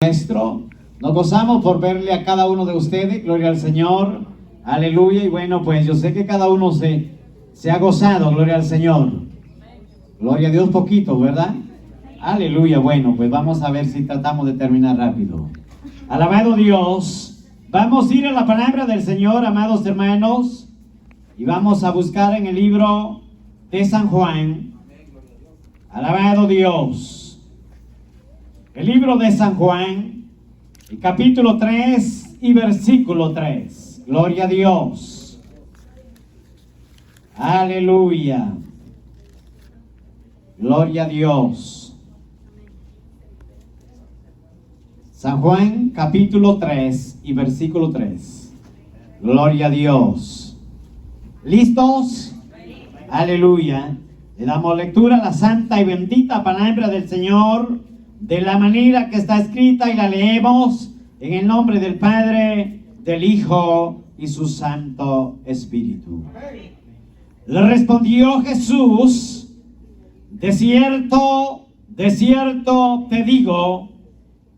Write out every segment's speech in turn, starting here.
Nuestro. Nos gozamos por verle a cada uno de ustedes, gloria al Señor, aleluya. Y bueno, pues yo sé que cada uno se ha gozado, gloria al Señor, gloria a Dios, poquito, ¿verdad? Aleluya. Bueno, pues vamos a ver si tratamos de terminar rápido. Alabado Dios. Vamos a ir a la palabra del Señor, amados hermanos, y vamos a buscar en el libro de San Juan. Alabado Dios. El libro de San Juan, el capítulo 3 y versículo 3. Gloria a Dios. Aleluya. Gloria a Dios. San Juan, capítulo 3 y versículo 3. Gloria a Dios. ¿Listos? Aleluya. Le damos lectura a la santa y bendita palabra del Señor de la manera que está escrita, y la leemos en el nombre del Padre, del Hijo y su Santo Espíritu. Le respondió Jesús: de cierto te digo,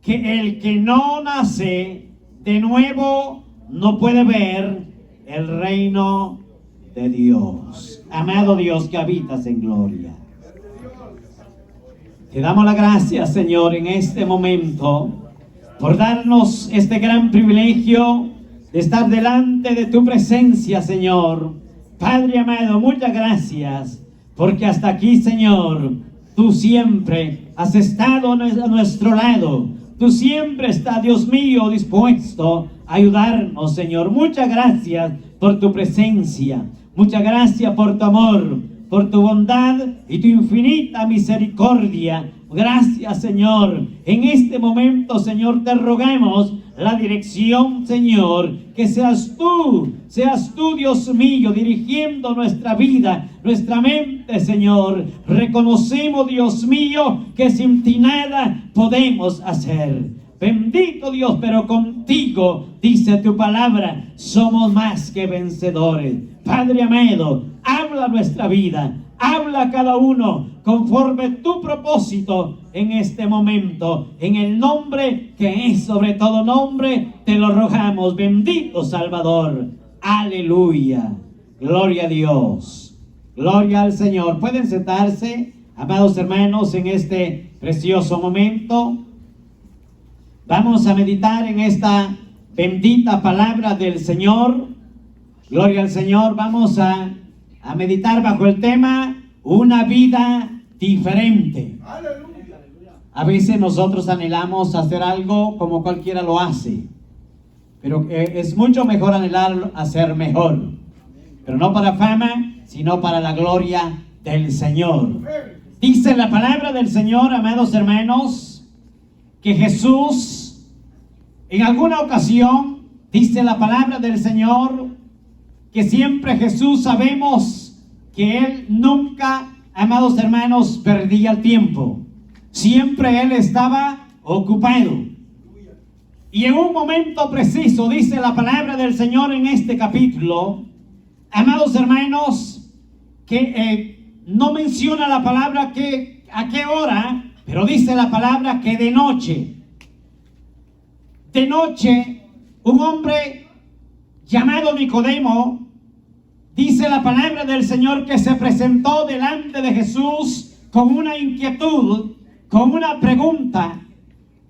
que el que no nace de nuevo no puede ver el reino de Dios. Amado Dios que habitas en gloria, te damos la gracia, Señor, en este momento, por darnos este gran privilegio de estar delante de tu presencia, Señor. Padre amado, muchas gracias, porque hasta aquí, Señor, tú siempre has estado a nuestro lado. Tú siempre estás, Dios mío, dispuesto a ayudarnos, Señor. Muchas gracias por tu presencia. Muchas gracias por tu amor, por tu bondad y tu infinita misericordia. Gracias, Señor. En este momento, Señor, te rogamos la dirección, Señor, que seas tú, Dios mío, dirigiendo nuestra vida, nuestra mente, Señor. Reconocemos, Dios mío, que sin ti nada podemos hacer. Bendito Dios, pero contigo, dice tu palabra, somos más que vencedores. Padre amado, habla nuestra vida, habla a cada uno conforme tu propósito en este momento. En el nombre que es sobre todo nombre, te lo rogamos, bendito Salvador. Aleluya. Gloria a Dios. Gloria al Señor. Pueden sentarse, amados hermanos, en este precioso momento. Vamos a meditar en esta bendita palabra del Señor. Gloria al Señor. Vamos a meditar bajo el tema una vida diferente. A veces nosotros anhelamos hacer algo como cualquiera lo hace, pero es mucho mejor anhelar hacer mejor, pero no para fama, sino para la gloria del Señor. Dice la palabra del Señor, amados hermanos, que Jesús, en alguna ocasión, dice la palabra del Señor, que siempre Jesús sabemos que Él nunca, amados hermanos, perdía el tiempo. Siempre Él estaba ocupado. Y en un momento preciso, dice la palabra del Señor en este capítulo, amados hermanos, que no menciona la palabra a qué hora, pero dice la palabra que de noche, un hombre llamado Nicodemo, dice la palabra del Señor, que se presentó delante de Jesús con una inquietud, con una pregunta.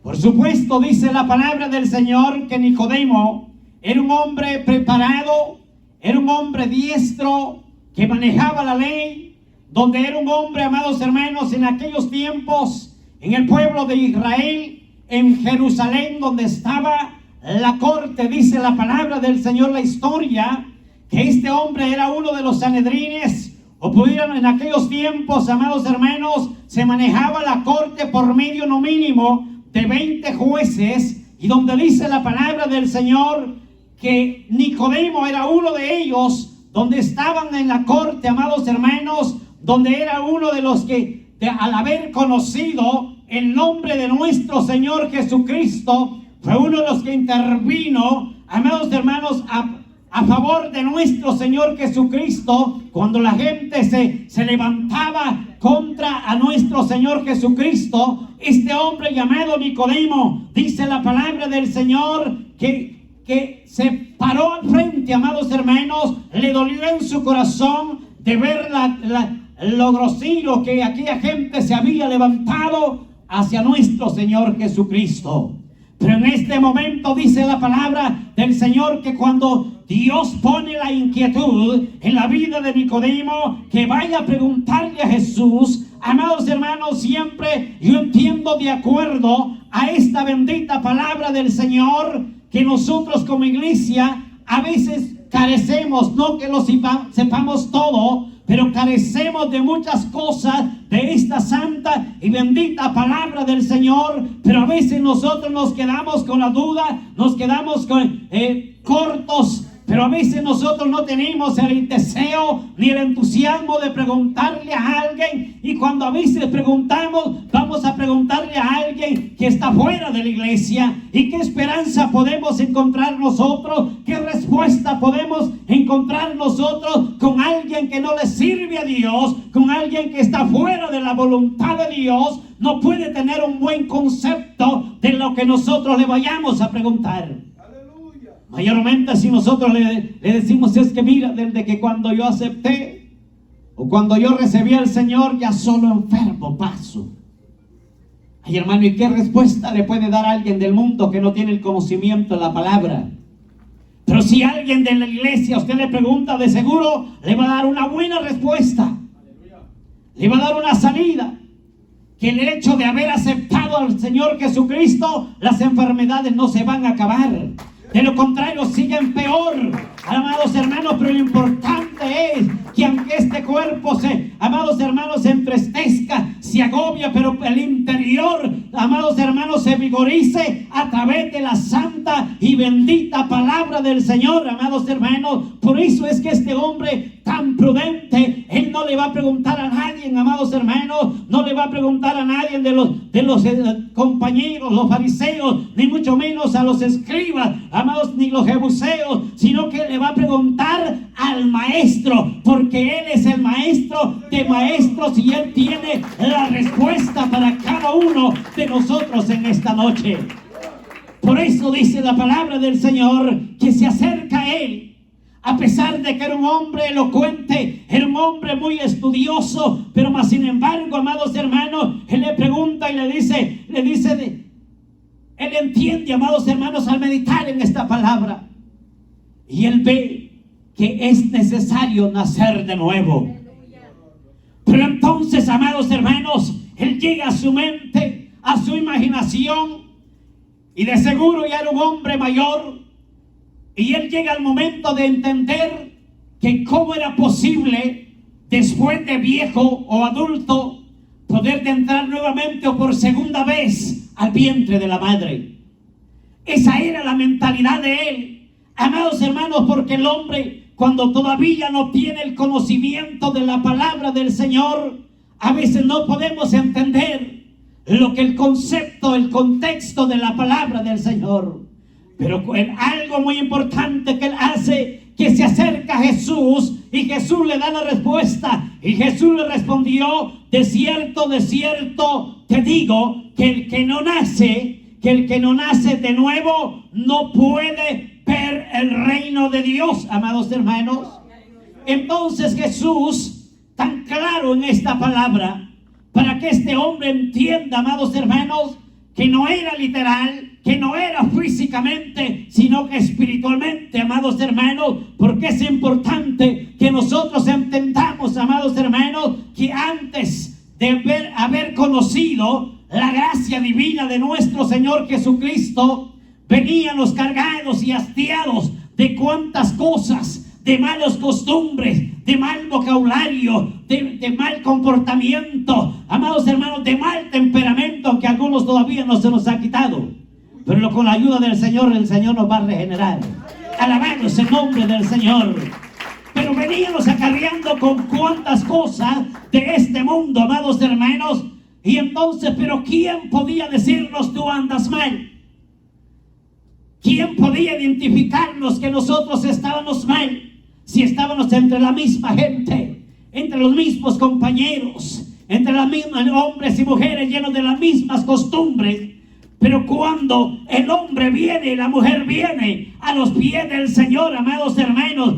Por supuesto, dice la palabra del Señor que Nicodemo era un hombre preparado, era un hombre diestro, que manejaba la ley, donde era un hombre, amados hermanos, en aquellos tiempos, en el pueblo de Israel, en Jerusalén, donde estaba la corte. Dice la palabra del Señor, la historia, que este hombre era uno de los sanedrines, o pudieran en aquellos tiempos, amados hermanos, se manejaba la corte por medio no mínimo de 20 jueces, y donde dice la palabra del Señor que Nicodemo era uno de ellos, donde estaban en la corte, amados hermanos, donde era uno de los que, al haber conocido el nombre de nuestro Señor Jesucristo, fue uno de los que intervino, amados hermanos, a favor de nuestro Señor Jesucristo, cuando la gente se levantaba contra a nuestro Señor Jesucristo. este hombre llamado Nicodemo, dice la palabra del Señor, que se paró al frente, amados hermanos, le dolió en su corazón de ver lo grosero que aquella gente se había levantado hacia nuestro Señor Jesucristo. Pero en este momento dice la palabra del Señor que cuando Dios pone la inquietud en la vida de Nicodemo, que vaya a preguntarle a Jesús, amados hermanos, siempre yo entiendo de acuerdo a esta bendita palabra del Señor, que nosotros como iglesia a veces carecemos, no que lo sepamos todo, pero carecemos de muchas cosas de esta santa y bendita palabra del Señor. Pero a veces nosotros nos quedamos con la duda, nos quedamos cortos. Pero a veces nosotros no tenemos el deseo ni el entusiasmo de preguntarle a alguien. Y cuando a veces preguntamos, vamos a preguntarle a alguien que está fuera de la iglesia. ¿Y qué esperanza podemos encontrar nosotros? ¿Qué respuesta podemos encontrar nosotros con alguien que no le sirve a Dios? Con alguien que está fuera de la voluntad de Dios. No puede tener un buen concepto de lo que nosotros le vayamos a preguntar. Mayormente si nosotros le decimos, es que mira, desde que cuando yo acepté o cuando yo recibí al Señor, ya solo enfermo paso. Ay, hermano, ¿y qué respuesta le puede dar a alguien del mundo que no tiene el conocimiento de la palabra? Pero si alguien de la iglesia usted le pregunta, de seguro le va a dar una buena respuesta. Le va a dar una salida. Que el hecho de haber aceptado al Señor Jesucristo, las enfermedades no se van a acabar. De lo contrario, siguen peor, amados hermanos. Pero lo importante es que aunque este cuerpo amados hermanos, se entristezca, se agobia, pero el interior, amados hermanos, se vigorice a través de la santa y bendita palabra del Señor, amados hermanos. Por eso es que este hombre tan prudente, él no le va a preguntar a nadie, amados hermanos, no le va a preguntar a nadie de los compañeros, los fariseos, ni mucho menos a los escribas, amados, ni los jebuseos, sino que le va a preguntar al maestro, porque él es el maestro de maestros y él tiene la respuesta para cada uno de nosotros en esta noche. Por eso dice la palabra del Señor que se acerca a él. A pesar de que era un hombre elocuente, era un hombre muy estudioso, pero más sin embargo, amados hermanos, él le pregunta y le dice, él entiende, amados hermanos, al meditar en esta palabra. Y él ve que es necesario nacer de nuevo. Pero entonces, amados hermanos, él llega a su mente, a su imaginación, y de seguro ya era un hombre mayor. Y él llega al momento de entender que cómo era posible, después de viejo o adulto, poder entrar nuevamente o por segunda vez al vientre de la madre. Esa era la mentalidad de él, amados hermanos, porque el hombre, cuando todavía no tiene el conocimiento de la palabra del Señor, a veces no podemos entender lo que el concepto, el contexto de la palabra del Señor. Pero algo muy importante que él hace, que se acerca a Jesús y Jesús le da la respuesta. Y Jesús le respondió, de cierto te digo, que el que no nace de nuevo no puede ver el reino de Dios, amados hermanos. Entonces Jesús, tan claro en esta palabra, para que este hombre entienda, amados hermanos, que no era literal, que no era físicamente, sino que espiritualmente, amados hermanos, porque es importante que nosotros entendamos, amados hermanos, que antes de haber conocido la gracia divina de nuestro Señor Jesucristo, venían los cargados y hastiados de cuantas cosas, de malas costumbres, de mal vocabulario, de mal comportamiento, amados hermanos, de mal temperamento, que algunos todavía no se nos ha quitado. Pero con la ayuda del Señor, el Señor nos va a regenerar. Alabamos el nombre del Señor. Pero veníamos acarreando con cuantas cosas de este mundo, amados hermanos. Y entonces, pero ¿quién podía decirnos tú andas mal? ¿Quién podía identificarnos que nosotros estábamos mal? Si estábamos entre la misma gente, entre los mismos compañeros, entre las mismas hombres y mujeres llenos de las mismas costumbres. Pero cuando el hombre viene y la mujer viene a los pies del Señor, amados hermanos,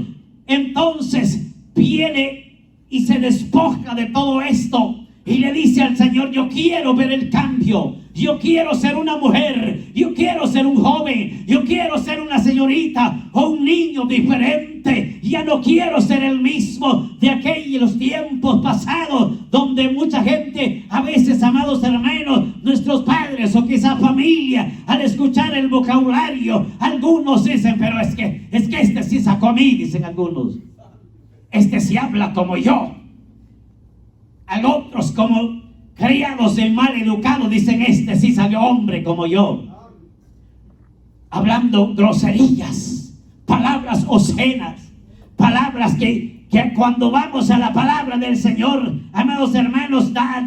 entonces viene y se despoja de todo esto y le dice al Señor: yo quiero ver el cambio, yo quiero ser una mujer, yo quiero ser un joven, yo quiero ser una señorita o un niño diferente. Ya no quiero ser el mismo de aquellos tiempos pasados, donde mucha gente, a veces, amados hermanos, nuestros padres o quizá familia, al escuchar el vocabulario, algunos dicen: pero es que este sí sacó a mí, dicen algunos, este sí habla como yo. A otros, como criados y mal educados, dicen: este sí salió hombre como yo, hablando groserías, palabras obscenas, palabras que cuando vamos a la palabra del Señor, amados hermanos, da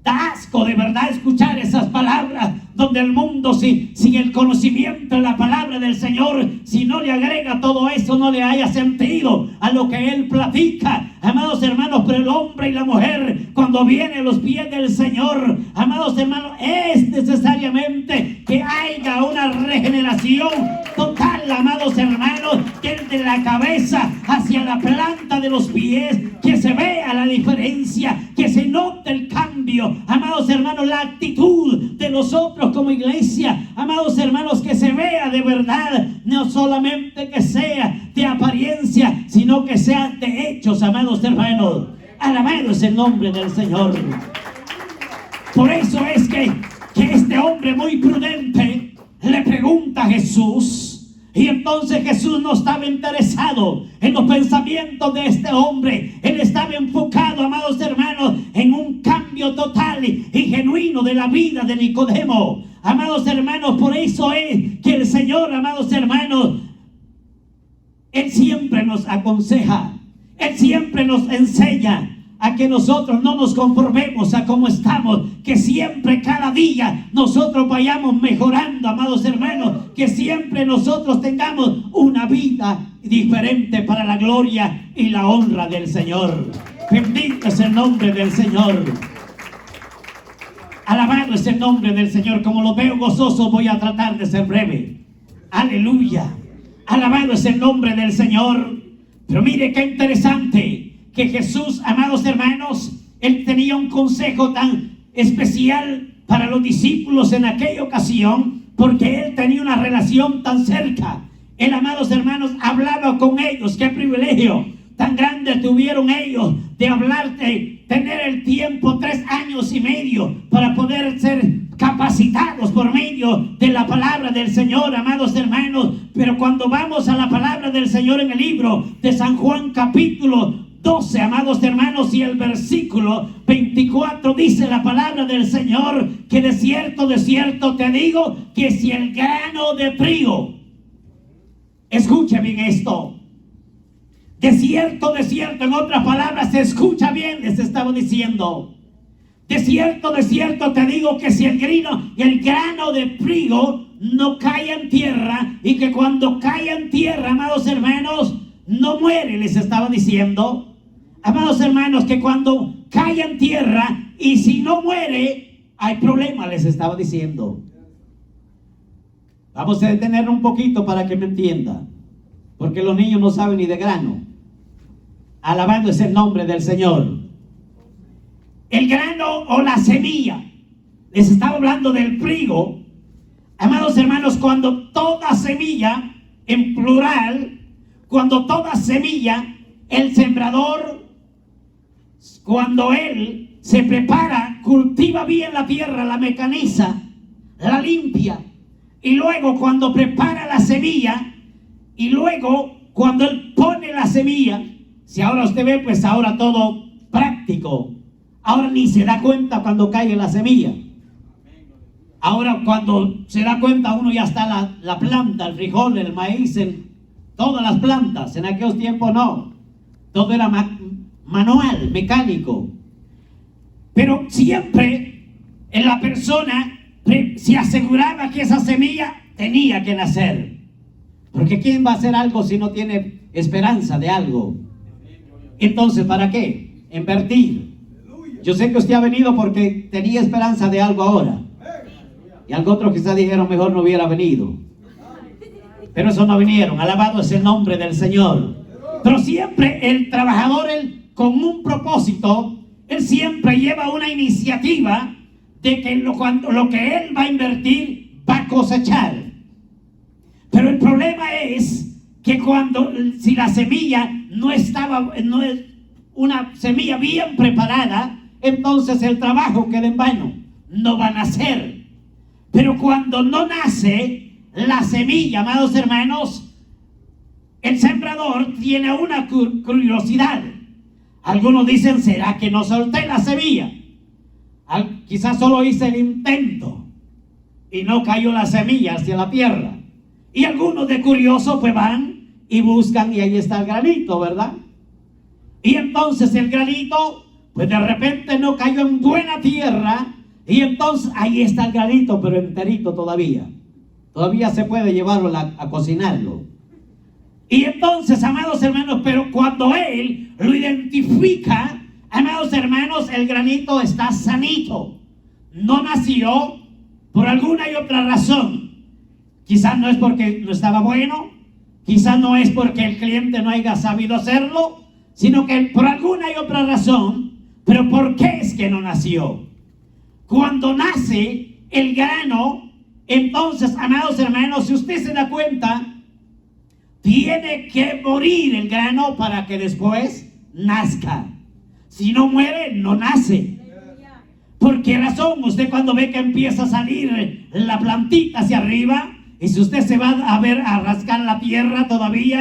asco de verdad escuchar esas palabras, donde el mundo sin el conocimiento de la palabra del Señor, si no le agrega todo eso, no le haya sentido a lo que Él platica, amados hermanos. Pero el hombre y la mujer, cuando vienen a los pies del Señor, amados hermanos, es necesariamente que haya una regeneración total, amados hermanos, desde la cabeza hacia la planta de los pies, que se vea la diferencia, que se note el cambio, amados hermanos, la actitud de nosotros como iglesia, amados hermanos, que se vea de verdad, no solamente que sea de apariencia, sino que sea de hechos, amados hermanos. Alabado es el nombre del Señor. Por eso es que este hombre muy prudente le pregunta a Jesús. Y entonces Jesús no estaba interesado en los pensamientos de este hombre. Él estaba enfocado, amados hermanos, en un cambio total y genuino de la vida de Nicodemo. Amados hermanos, por eso es que el Señor, amados hermanos, Él siempre nos aconseja, Él siempre nos enseña a que nosotros no nos conformemos a cómo estamos, que siempre, cada día, nosotros vayamos mejorando, amados hermanos, que siempre nosotros tengamos una vida diferente para la gloria y la honra del Señor. Bendito es el nombre del Señor. Alabado es el nombre del Señor. Como lo veo gozoso, voy a tratar de ser breve. Aleluya. Alabado es el nombre del Señor. Pero mire qué interesante, que Jesús, amados hermanos, Él tenía un consejo tan especial para los discípulos en aquella ocasión, porque Él tenía una relación tan cerca. Él, amados hermanos, hablaba con ellos. Qué privilegio tan grande tuvieron ellos de hablar, de tener el tiempo, 3 años y medio, para poder ser capacitados por medio de la palabra del Señor, amados hermanos. Pero cuando vamos a la palabra del Señor en el libro de San Juan, capítulo 12, amados hermanos, y el versículo 24, dice la palabra del Señor, que de cierto te digo, que si el grano de trigo, escuche bien esto, de cierto, en otras palabras, se escucha bien, les estaba diciendo, de cierto te digo, que si el grano de trigo no cae en tierra, y que cuando cae en tierra, amados hermanos, no muere, les estaba diciendo. Amados hermanos, que cuando cae en tierra y si no muere, hay problema, les estaba diciendo. Vamos a detener un poquito para que me entienda, porque los niños no saben ni de grano. Alabando es el nombre del Señor. El grano o la semilla, les estaba hablando del trigo. Amados hermanos, cuando toda semilla, en plural, cuando toda semilla, el sembrador, cuando él se prepara, cultiva bien la tierra, la mecaniza, la limpia, y luego cuando prepara la semilla, y luego cuando él pone la semilla, si ahora usted ve, pues ahora todo práctico, ahora ni se da cuenta cuando cae la semilla. Ahora cuando se da cuenta uno, ya está la planta, el frijol, el maíz, todas las plantas. En aquellos tiempos no, todo era manual, mecánico. Pero siempre en la persona se aseguraba que esa semilla tenía que nacer, porque ¿quién va a hacer algo si no tiene esperanza de algo? Entonces, ¿para qué? Invertir. Yo sé que usted ha venido porque tenía esperanza de algo ahora. Y algo otro quizás dijeron mejor no hubiera venido. Pero eso no vinieron. Alabado es el nombre del Señor. Pero siempre el trabajador, él, con un propósito, él siempre lleva una iniciativa de que cuando lo que él va a invertir va a cosechar. Pero el problema es que si la semilla no es una semilla bien preparada, entonces el trabajo queda en vano, no va a nacer. Pero cuando no nace la semilla, amados hermanos, el sembrador tiene una curiosidad. Algunos dicen, ¿será que no solté la semilla? Quizás solo hice el intento y no cayó la semilla hacia la tierra. Y algunos de curiosos pues van y buscan y ahí está el granito, ¿verdad? Y entonces el granito pues de repente no cayó en buena tierra y entonces ahí está el granito, pero enterito todavía. Todavía se puede llevarlo a cocinarlo. Y entonces, amados hermanos, pero cuando él lo identifica, amados hermanos, el granito está sanito. No nació por alguna y otra razón. Quizás no es porque no estaba bueno, quizás no es porque el cliente no haya sabido hacerlo, sino que por alguna y otra razón. Pero ¿por qué es que no nació? Cuando nace el grano, entonces, amados hermanos, si usted se da cuenta, tiene que morir el grano para que después nazca. Si no muere, no nace. ¿Por qué razón? Usted cuando ve que empieza a salir la plantita hacia arriba, y si usted se va a rascar la tierra todavía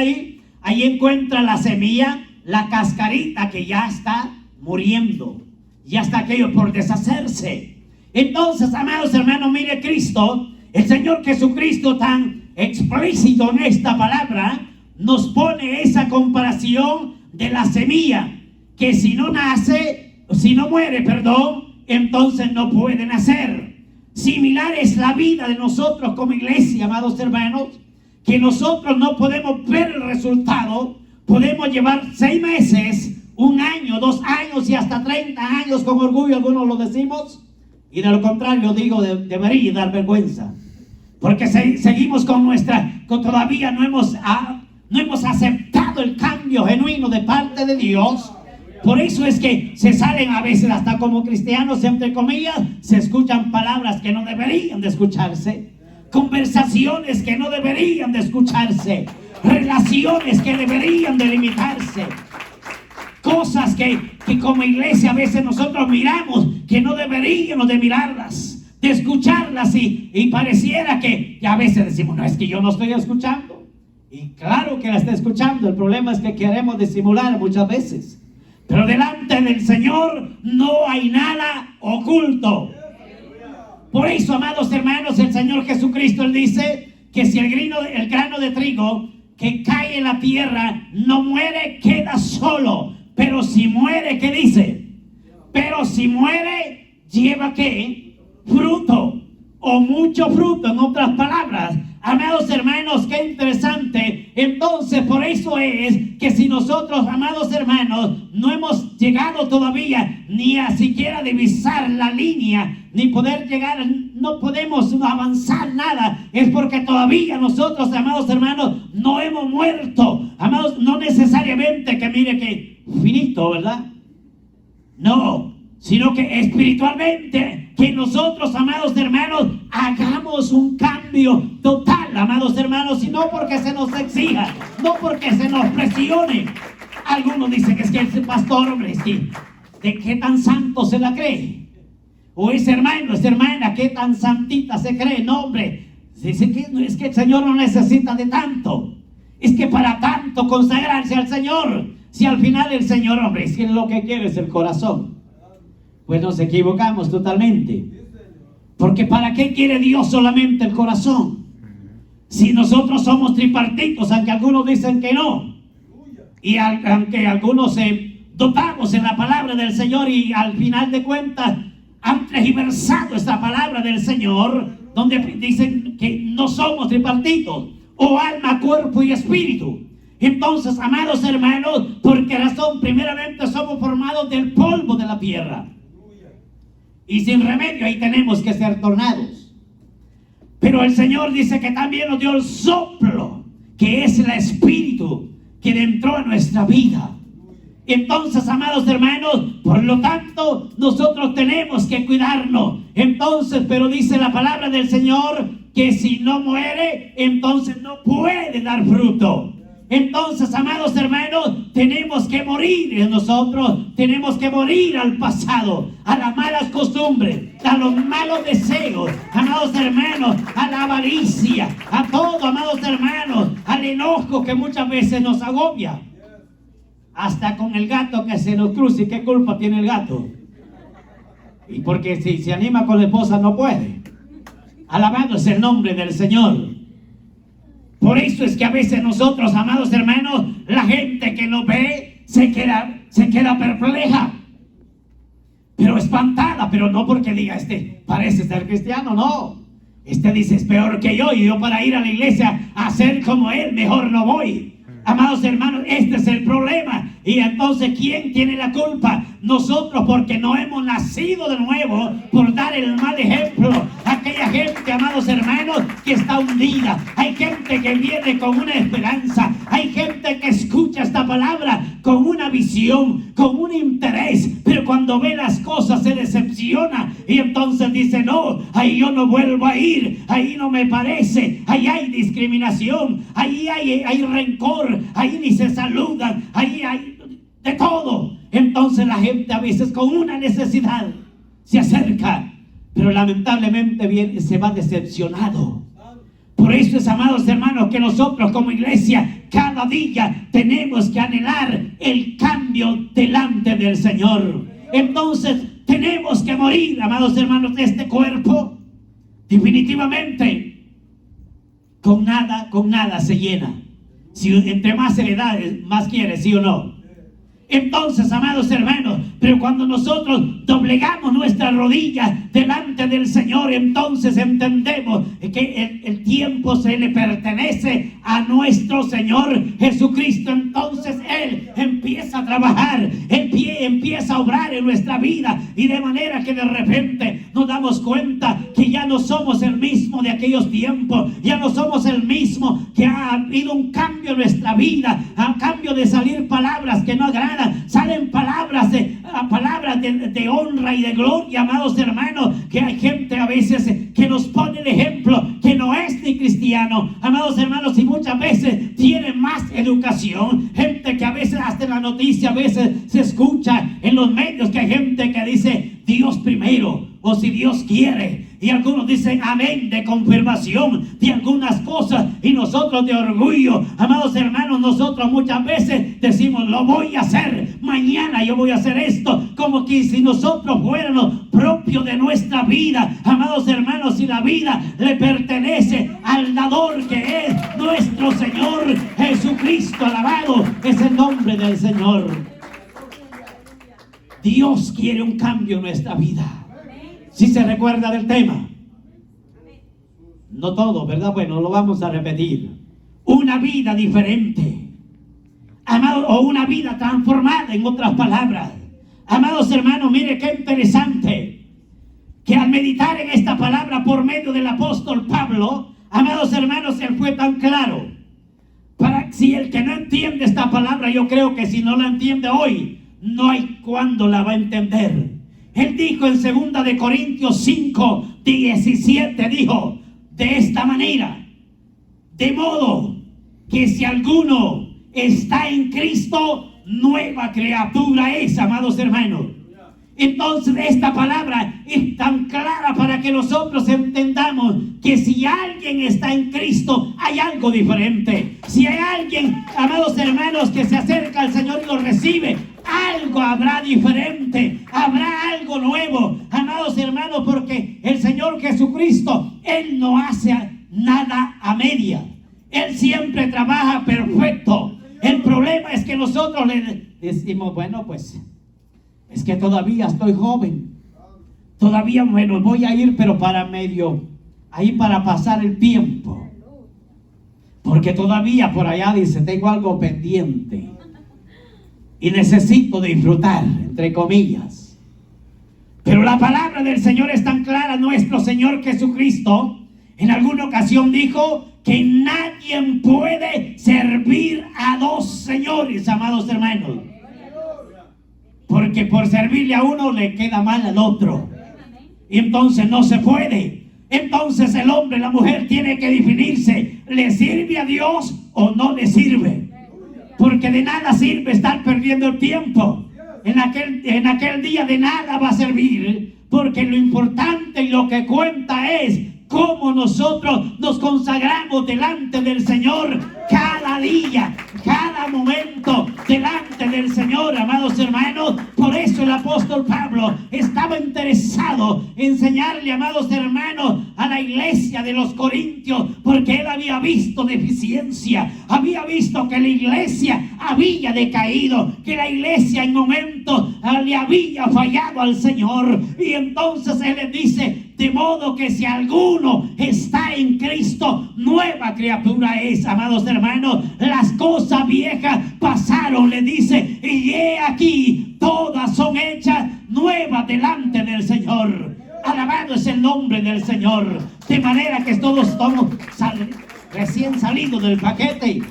ahí encuentra la semilla, la cascarita que ya está muriendo. Ya está aquello por deshacerse. Entonces, amados hermanos, mire Cristo, el Señor Jesucristo tan explícito en esta palabra, nos pone esa comparación de la semilla, que si no muere, entonces no puede nacer. Similar es la vida de nosotros como iglesia, amados hermanos, que nosotros no podemos ver el resultado. Podemos llevar 6 meses, 1 año, 2 años y hasta 30 años con orgullo, algunos lo decimos, y de lo contrario digo, debería dar vergüenza. Porque seguimos todavía no hemos aceptado el cambio genuino de parte de Dios. Por eso es que se salen a veces hasta como cristianos, entre comillas, se escuchan palabras que no deberían de escucharse, conversaciones que no deberían de escucharse, relaciones que deberían de limitarse, cosas que como iglesia a veces nosotros miramos que no deberíamos de mirarlas, de escucharlas y pareciera que a veces decimos, no, es que yo no estoy escuchando. Y claro que la está escuchando, el problema es que queremos disimular muchas veces. Pero delante del Señor no hay nada oculto. Por eso, amados hermanos, el Señor Jesucristo, Él dice que si el grano de trigo que cae en la tierra no muere, queda solo. Pero si muere, ¿qué dice? Pero si muere, lleva ¿qué? Fruto, o mucho fruto, en otras palabras. Amados hermanos, qué interesante. Entonces, por eso es que si nosotros, amados hermanos, no hemos llegado todavía ni a siquiera divisar la línea, ni poder llegar, no podemos avanzar nada, es porque todavía nosotros, amados hermanos, no hemos muerto. Amados, no necesariamente que mire que finito, ¿verdad? No, sino que espiritualmente, que nosotros, amados hermanos, hagamos un cambio total, amados hermanos, y no porque se nos exija, no porque se nos presione. Algunos dicen que es que ese pastor, hombre, es que ¿de qué tan santo se la cree? O ese hermano, esa hermana, ¿qué tan santita se cree? No, hombre, dice que es que el Señor no necesita de tanto. Es que para tanto consagrarse al Señor, si al final el Señor, hombre, es que lo que quiere es el corazón. Pues nos equivocamos totalmente. Porque ¿para qué quiere Dios solamente el corazón? Si nosotros somos tripartitos, aunque algunos dicen que no, y aunque algunos dotamos en la palabra del Señor y al final de cuentas han tergiversado esta palabra del Señor, donde dicen que no somos tripartitos, o alma, cuerpo y espíritu. Entonces, amados hermanos, ¿por qué razón? Primeramente somos formados del polvo de la tierra. y sin remedio ahí tenemos que ser tornados. Pero el Señor dice que también nos dio el soplo, que es el Espíritu que entró en nuestra vida. Entonces, amados hermanos, por lo tanto, nosotros tenemos que cuidarnos. Entonces, pero dice la palabra del Señor que si no muere, entonces no puede dar fruto. Entonces, amados hermanos, tenemos que morir en nosotros, tenemos que morir al pasado, a las malas costumbres, a los malos deseos, amados hermanos, a la avaricia, a todo, amados hermanos, al enojo que muchas veces nos agobia. Hasta con el gato que se nos cruza, ¿y qué culpa tiene el gato? Y porque si se anima con la esposa no puede. Alabado es el nombre del Señor. Por eso es que a veces nosotros, amados hermanos, la gente que nos ve se queda perpleja, pero espantada, pero no porque diga, parece ser cristiano, no. Dice, es peor que yo, y yo para ir a la iglesia a ser como él, mejor no voy. Amados hermanos, este es el problema. Y entonces, ¿quién tiene la culpa? Nosotros, porque no hemos nacido de nuevo, por dar el mal ejemplo. Aquella gente, amados hermanos, que está hundida. Hay gente que viene con una esperanza. Hay gente que escucha esta palabra con una visión, con un interés, pero cuando ve las cosas se decepciona y entonces dice, no, ahí yo no vuelvo a ir, ahí no me parece, ahí hay discriminación, ahí hay rencor, ahí ni se saludan, ahí hay de todo. Entonces la gente a veces con una necesidad se acerca, pero lamentablemente se va decepcionado. Por eso es, amados hermanos, que nosotros como iglesia cada día tenemos que anhelar el cambio delante del Señor. Entonces tenemos que morir, amados hermanos, de este cuerpo. Definitivamente con nada se llena. Si entre más heredades, más quiere, ¿sí o no? Entonces, amados hermanos, pero cuando nosotros doblegamos nuestras rodillas delante del Señor, entonces entendemos que el tiempo se le pertenece a nuestro Señor Jesucristo. Entonces Él empieza a trabajar, Él empieza a obrar en nuestra vida, y de manera que de repente nos damos cuenta que ya no somos el mismo de aquellos tiempos, ya no somos el mismo, que ha habido un cambio en nuestra vida, a cambio de salir palabras que no agradan, salen palabras de honra y de gloria, amados hermanos, que hay gente a veces que nos pone el ejemplo, que no es ni cristiano, amados hermanos, y muchas veces tiene más educación, gente que a veces hasta en la noticia a veces se escucha en los medios que hay gente que dice Dios primero, o si Dios quiere, y algunos dicen amén de confirmación de algunas cosas, y nosotros de orgullo, amados hermanos, nosotros muchas veces decimos lo voy a hacer, mañana yo voy a hacer esto, como que si nosotros fuéramos propios de nuestra vida, amados hermanos, y la vida le pertenece al dador que es nuestro Señor Jesucristo. Alabado es el nombre del Señor. Dios quiere un cambio en nuestra vida. Si se recuerda del tema, no todo, ¿verdad? Bueno, lo vamos a repetir. Una vida diferente, amado, o una vida transformada, en otras palabras. Amados hermanos, mire qué interesante, que al meditar en esta palabra por medio del apóstol Pablo, amados hermanos, él fue tan claro. Si el que no entiende esta palabra, yo creo que si no la entiende hoy, no hay cuándo la va a entender. Él dijo en 2 de Corintios 5, 17, dijo de esta manera: de modo que si alguno está en Cristo, nueva criatura es, amados hermanos. Entonces esta palabra es tan clara para que nosotros entendamos que si alguien está en Cristo, hay algo diferente. Si hay alguien, amados hermanos, que se acerca al Señor y lo recibe, algo habrá diferente, habrá algo nuevo, amados hermanos, porque el Señor Jesucristo, Él no hace nada a media, Él siempre trabaja perfecto. El problema es que nosotros le decimos, bueno, pues es que todavía estoy joven, todavía, bueno, voy a ir, pero para medio, ahí para pasar el tiempo, porque todavía por allá dice, tengo algo pendiente y necesito disfrutar, entre comillas. Pero la palabra del Señor es tan clara. Nuestro Señor Jesucristo en alguna ocasión dijo que nadie puede servir a dos señores, amados hermanos, porque por servirle a uno le queda mal al otro, y entonces no se puede. Entonces el hombre, la mujer tiene que definirse: ¿le sirve a Dios o no le sirve? Porque de nada sirve estar perdiendo el tiempo. En aquel día de nada va a servir, porque lo importante y lo que cuenta es cómo nosotros nos consagramos delante del Señor cada día, cada momento delante del Señor, amados hermanos. Por eso el apóstol Pablo estaba interesado en enseñarle, amados hermanos, a la iglesia de los Corintios, porque él había visto deficiencia, había visto que la iglesia había decaído, que la iglesia en momentos le había fallado al Señor. Y entonces él les dice: de modo que si alguno está en Cristo, nueva criatura es, amados hermanos. Las cosas viejas pasaron, le dice, y he aquí, todas son hechas nuevas delante del Señor. Alabado es el nombre del Señor. De manera que todos estamos recién salidos del paquete.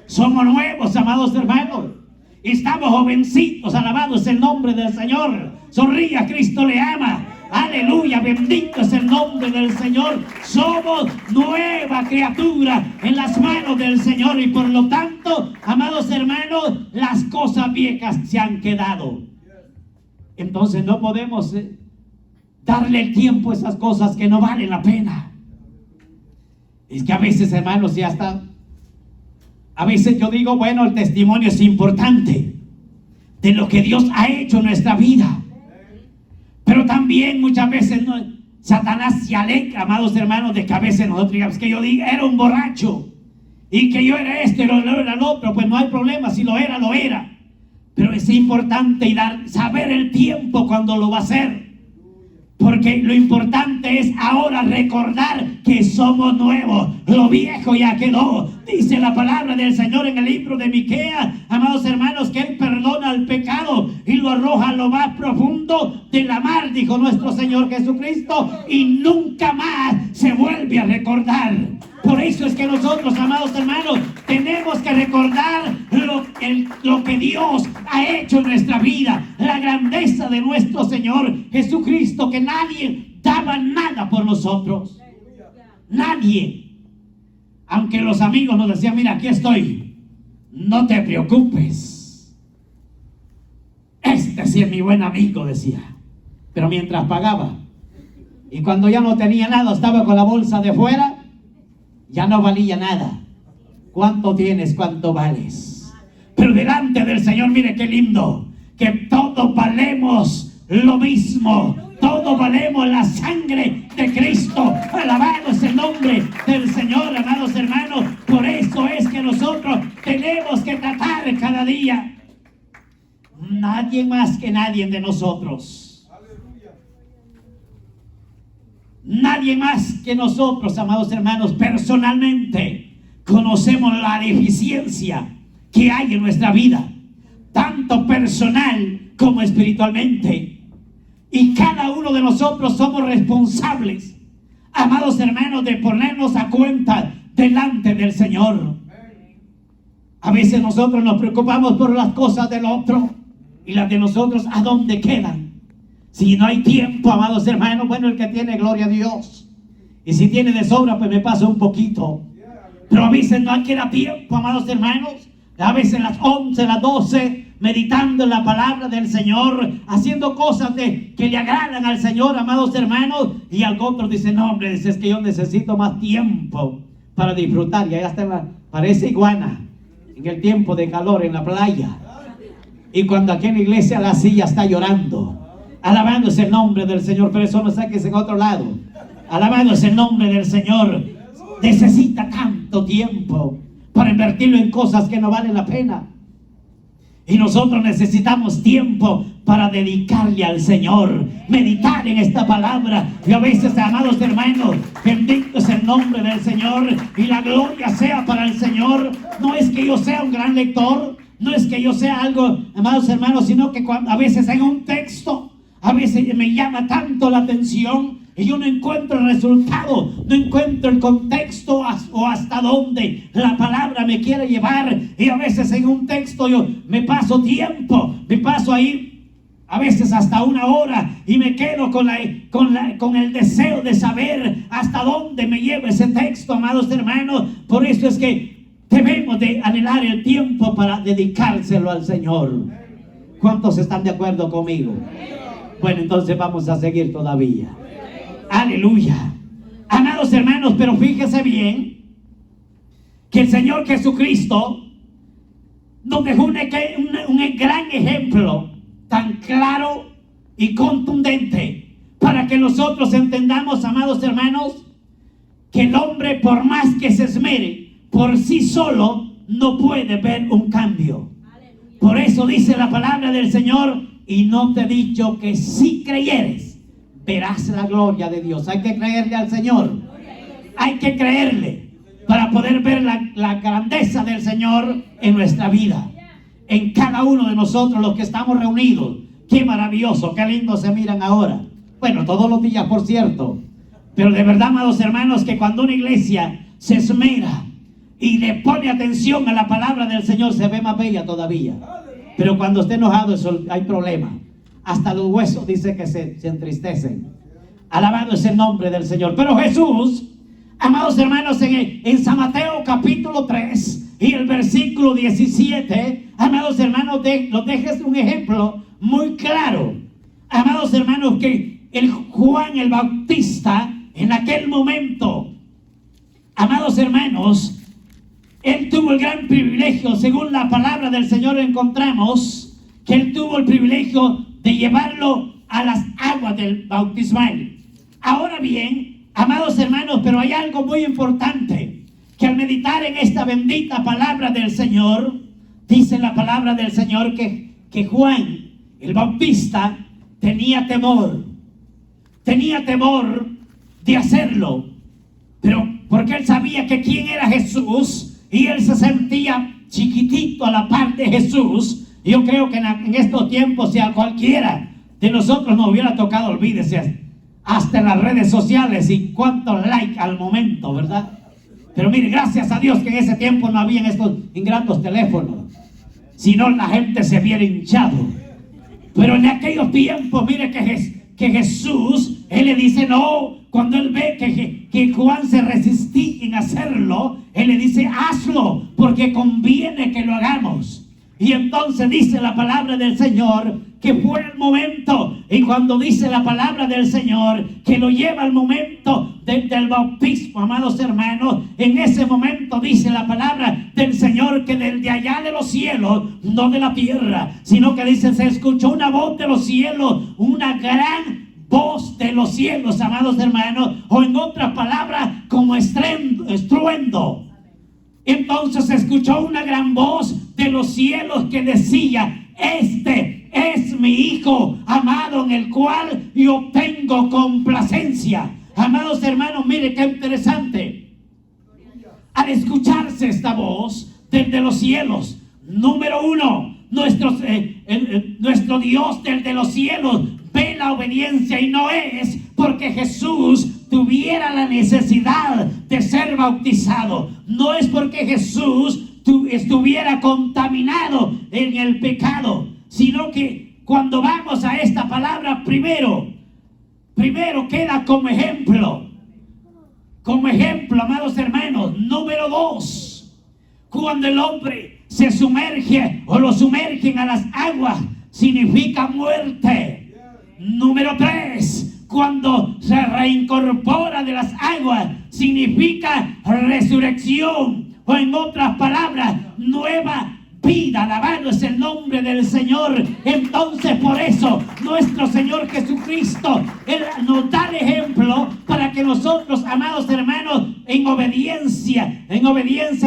Somos nuevos, amados hermanos. Estamos jovencitos. Alabado es el nombre del Señor. Sonría, Cristo le ama. Aleluya, bendito es el nombre del Señor. Somos nueva criatura en las manos del Señor, y por lo tanto, amados hermanos, las cosas viejas se han quedado. Entonces no podemos darle el tiempo a esas cosas que no valen la pena. Es que a veces, hermanos, ya está. A veces yo digo, bueno, el testimonio es importante de lo que Dios ha hecho en nuestra vida. Pero también muchas veces Satanás se alegra, amados hermanos, de que a veces nosotros digamos que yo era un borracho y que yo era este y lo era el otro. Pues no hay problema, si lo era, lo era. Pero es importante saber el tiempo cuando lo va a hacer. Porque lo importante es ahora recordar que somos nuevos. Lo viejo ya quedó. Dice la palabra del Señor en el libro de Miqueas, amados hermanos, que Él perdona el pecado y lo arroja a lo más profundo de la mar, dijo nuestro Señor Jesucristo, y nunca más se vuelve a recordar. Por eso es que nosotros, amados hermanos, tenemos que recordar lo que Dios ha hecho en nuestra vida, la grandeza de nuestro Señor Jesucristo, que nadie daba nada por nosotros. Nadie. Aunque los amigos nos decían: mira, aquí estoy, no te preocupes. Este sí es mi buen amigo, decía. Pero mientras pagaba, y cuando ya no tenía nada, estaba con la bolsa de fuera, ya no valía nada. ¿Cuánto tienes? ¿Cuánto vales? Pero delante del Señor, mire qué lindo, que todos valemos lo mismo. Todos valemos la sangre de Cristo. Alabado es el nombre del Señor, amados hermanos. Por eso es que nosotros tenemos que tratar cada día. Nadie más que nadie de nosotros. Nadie más que nosotros, amados hermanos, personalmente conocemos la deficiencia que hay en nuestra vida, tanto personal como espiritualmente. Y cada uno de nosotros somos responsables, amados hermanos, de ponernos a cuenta delante del Señor. A veces nosotros nos preocupamos por las cosas del otro, y las de nosotros, ¿a dónde quedan? Si no hay tiempo, amados hermanos, bueno, el que tiene, gloria a Dios. Y si tiene de sobra, pues me pasa un poquito. Pero a veces no queda tiempo, amados hermanos. A veces las 11, las 12... meditando en la palabra del Señor, haciendo cosas que le agradan al Señor, amados hermanos. Y algo otro dice: no, hombre, dice, es que yo necesito más tiempo para disfrutar. Y allá está, parece iguana en el tiempo de calor en la playa, y cuando aquí en la iglesia la silla está llorando, alabando es el nombre del Señor. Pero eso no saques en otro lado. Alabando es el nombre del Señor. Necesita tanto tiempo para invertirlo en cosas que no valen la pena. Y nosotros necesitamos tiempo para dedicarle al Señor, meditar en esta palabra. Y a veces, amados hermanos, bendito es el nombre del Señor y la gloria sea para el Señor. No es que yo sea un gran lector, no es que yo sea algo, amados hermanos, sino que a veces en un texto, a veces me llama tanto la atención y yo no encuentro el resultado, no encuentro el contexto o hasta dónde la palabra me quiere llevar. Y a veces en un texto yo me paso tiempo, me paso ahí a veces hasta 1 hora y me quedo con el deseo de saber hasta dónde me lleva ese texto, amados hermanos. Por eso es que debemos de anhelar el tiempo para dedicárselo al Señor. ¿Cuántos están de acuerdo conmigo? Bueno, entonces vamos a seguir todavía. Aleluya. Amados hermanos, pero fíjese bien que el Señor Jesucristo nos dejó un gran ejemplo tan claro y contundente para que nosotros entendamos, amados hermanos, que el hombre, por más que se esmere por sí solo, no puede ver un cambio. Por eso dice la palabra del Señor: y no te he dicho que si creyeres, verás la gloria de Dios. Hay que creerle al Señor. Hay que creerle para poder ver la grandeza del Señor en nuestra vida, en cada uno de nosotros los que estamos reunidos. Qué maravilloso, qué lindo se miran ahora. Bueno, todos los días, por cierto. Pero de verdad, amados hermanos, que cuando una iglesia se esmera y le pone atención a la palabra del Señor, se ve más bella todavía. Pero cuando esté enojado, eso hay problema. Hasta los huesos dice que se entristecen. Alabado es el nombre del Señor. Pero Jesús, amados hermanos, en San Mateo capítulo 3 y el versículo 17, amados hermanos, nos deja un ejemplo muy claro. Amados hermanos, que el Juan el Bautista, en aquel momento, amados hermanos, él tuvo el gran privilegio, según la palabra del Señor encontramos, que él tuvo el privilegio de llevarlo a las aguas del bautismal. Ahora bien, amados hermanos, pero hay algo muy importante, que al meditar en esta bendita palabra del Señor, dice la palabra del Señor que Juan el Bautista tenía temor de hacerlo, pero porque él sabía que quién era Jesús, y él se sentía chiquitito a la par de Jesús. Yo creo que en estos tiempos, si a cualquiera de nosotros nos hubiera tocado, olvídese, hasta en las redes sociales, y cuántos likes al momento, ¿verdad? Pero mire, gracias a Dios que en ese tiempo no habían estos ingratos teléfonos, si no la gente se hubiera hinchado. Pero en aquellos tiempos, mire que Jesús, él le dice no. Cuando él ve que Juan se resistía en hacerlo, él le dice hazlo, porque conviene que lo hagamos. Y entonces dice la palabra del Señor que fue el momento, y cuando dice la palabra del Señor que lo lleva al momento del bautismo, amados hermanos, en ese momento dice la palabra del Señor que desde allá de los cielos, no de la tierra, sino que dice se escuchó una voz de los cielos, una gran voz de los cielos, amados hermanos, o en otras palabras como estruendo. Entonces se escuchó una gran voz de los cielos que decía: este es mi Hijo amado, en el cual yo tengo complacencia. Amados hermanos, mire qué interesante. Al escucharse esta voz desde los cielos, número uno, nuestro Dios desde los cielos ve la obediencia, y no es porque Jesús tuviera la necesidad de ser bautizado, no es porque Jesús estuviera contaminado en el pecado, sino que cuando vamos a esta palabra, primero queda como ejemplo, amados hermanos. Número 2, cuando el hombre se sumerge o lo sumergen a las aguas, significa muerte. Número 3, cuando se reincorpora de las aguas, significa resurrección, o en otras palabras, nueva vida. Alabado es el nombre del Señor. Entonces, por eso nuestro Señor Jesucristo, Él nos da el ejemplo para que nosotros, amados hermanos, en obediencia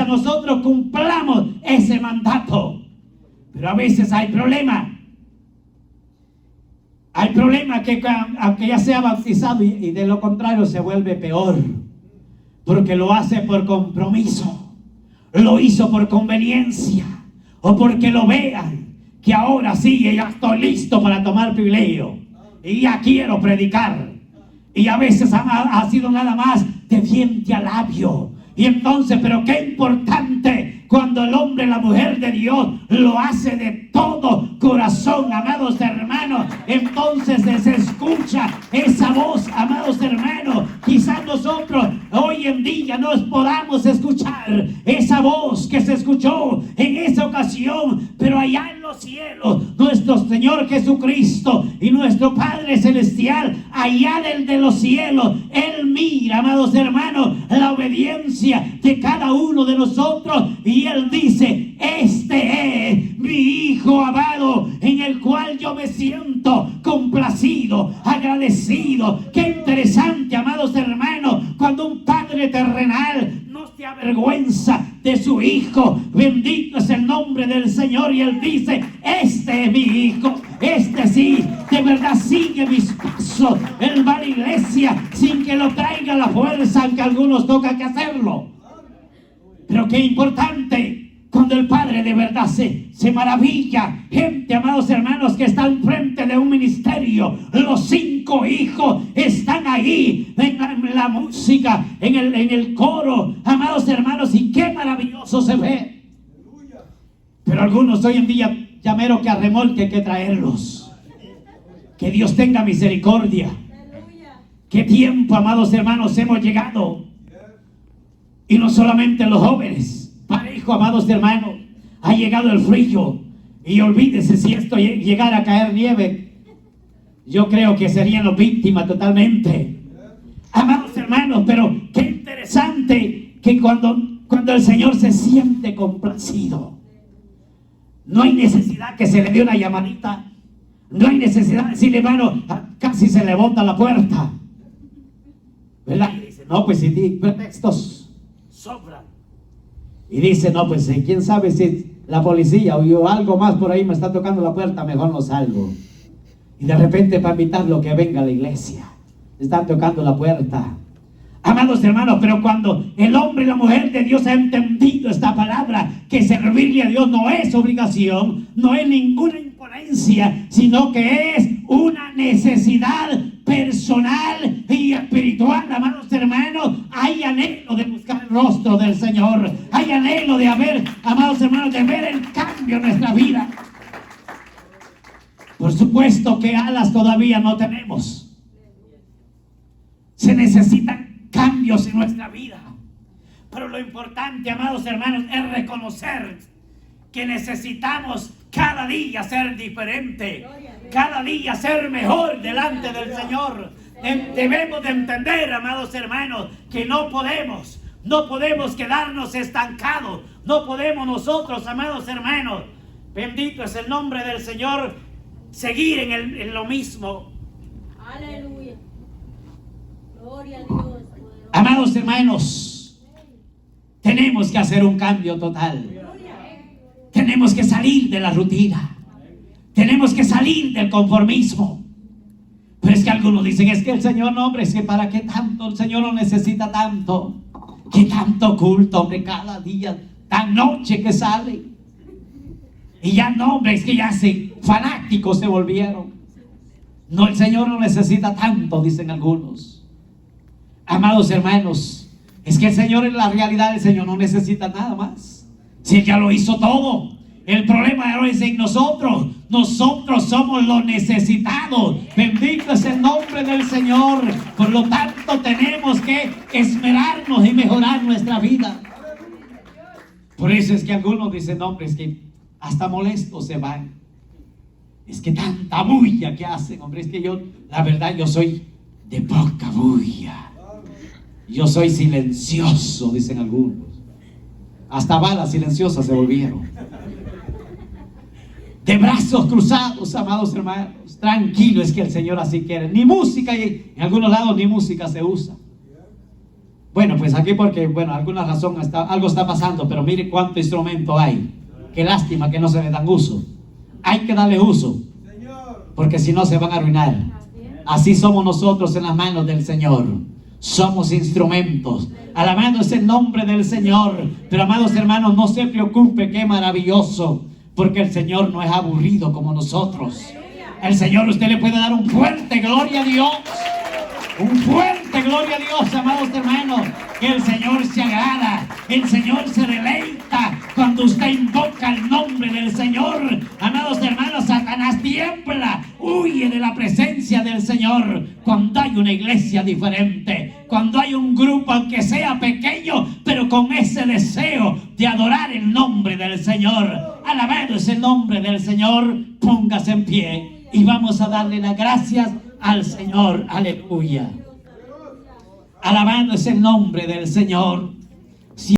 nosotros cumplamos ese mandato. Pero a veces hay problema que aunque ya sea bautizado, y de lo contrario se vuelve peor, porque lo hace por compromiso, lo hizo por conveniencia, o porque lo vean que ahora sí ya estoy listo para tomar privilegio. y ya quiero predicar. Y a veces ha sido nada más de diente a labio. Y entonces, pero qué importante cuando el hombre, la mujer de Dios lo hace de todo corazón, amados hermanos. Entonces se escucha esa voz, amados hermanos. Quizás nosotros hoy en día no podamos escuchar esa voz que se escuchó en esa ocasión, pero allá en los cielos, nuestro Señor Jesucristo y nuestro Padre Celestial, allá de los cielos, Él mira, amados hermanos, la obediencia de cada uno de nosotros, y Él dice: este es mi Hijo amado, en el cual yo me siento complacido, agradecido. Qué interesante, amados hermanos, cuando un padre terrenal no se avergüenza de su hijo. Bendito es el nombre del Señor. Y Él dice: este es mi hijo, este sí, de verdad sigue mis pasos. Él va a la iglesia sin que lo traiga la fuerza, aunque a algunos toca que hacerlo. Pero qué importante cuando el padre de verdad se maravilla. Gente, amados hermanos, que está al frente de un ministerio. Los 5 hijos están ahí en la música, en el coro, amados hermanos, y qué maravilloso se ve. Pero algunos hoy en día ya mero que a remolque hay que traerlos. Que Dios tenga misericordia. Qué tiempo, amados hermanos, hemos llegado. Y no solamente los jóvenes. Parejo, amados hermanos, ha llegado el frío. Y olvídese, si esto llegara a caer nieve, yo creo que serían víctimas totalmente. Amados hermanos, pero qué interesante que cuando el Señor se siente complacido, no hay necesidad que se le dé una llamadita. No hay necesidad de decirle: hermano, casi se le bota la puerta, ¿verdad? Y dice: no, pues si pretextos sobran. Y dice: no, pues quién sabe si la policía o algo más por ahí me está tocando la puerta, mejor no salgo. Y de repente, para invitarlo que venga a la iglesia, están tocando la puerta. Amados hermanos, pero cuando el hombre y la mujer de Dios han entendido esta palabra, que servirle a Dios no es obligación, no es ninguna imponencia, sino que es una necesidad personal y espiritual, amados hermanos, hay anhelo de buscar el rostro del Señor, hay anhelo de haber, amados hermanos, de ver el cambio en nuestra vida. Por supuesto que alas todavía no tenemos. Se necesitan cambios en nuestra vida. Pero lo importante, amados hermanos, es reconocer que necesitamos cada día ser diferente, cada día ser mejor delante del Señor. Debemos de entender, amados hermanos, que no podemos quedarnos estancados. No podemos nosotros, amados hermanos, bendito es el nombre del Señor, seguir en lo mismo. Aleluya. Gloria a Dios. Amados hermanos, tenemos que hacer un cambio total. Tenemos que salir de la rutina. Tenemos que salir del conformismo. Pero es que algunos dicen: es que el Señor, no, hombre, es que para qué tanto, el Señor no necesita tanto. ¿Qué tanto culto, hombre, cada día, tan noche que sale? Y ya no, hombre, es que ya fanáticos se volvieron. No, el Señor no necesita tanto, dicen algunos. Amados hermanos, es que el Señor, en la realidad, el Señor no necesita nada más. Si Él ya lo hizo todo. El problema ahora es en nosotros. Nosotros somos los necesitados. Bendito es el nombre del Señor. Por lo tanto, tenemos que esmerarnos y mejorar nuestra vida. Por eso es que algunos dicen: hombre, es que hasta molestos se van. Es que tanta bulla que hacen, hombre. Es que yo, la verdad, yo soy de poca bulla. Yo soy silencioso, dicen algunos. Hasta balas silenciosas se volvieron. De brazos cruzados, amados hermanos. Tranquilo, es que el Señor así quiere. Ni música, y en algunos lados ni música se usa. Bueno, pues aquí porque, bueno, alguna razón, algo está pasando, pero mire cuánto instrumento hay. Qué lástima que no se le dan uso. Hay que darle uso, porque si no se van a arruinar. Así somos nosotros en las manos del Señor. Somos instrumentos. Alabado es el nombre del Señor. Pero, amados hermanos, no se preocupe, qué maravilloso, porque el Señor no es aburrido como nosotros. El Señor, usted le puede dar un fuerte gloria a Dios. Un fuerte gloria a Dios, amados hermanos. Que el Señor se agrada, el Señor se deleita cuando usted invoca el nombre del Señor. Amados hermanos, Satanás tiembla, huye de la presencia del Señor cuando hay una iglesia diferente, cuando hay un grupo, aunque sea pequeño, pero con ese deseo de adorar el nombre del Señor. Alabado es el nombre del Señor. Póngase en pie y vamos a darle las gracias al Señor. Aleluya. Alabado es el nombre del Señor.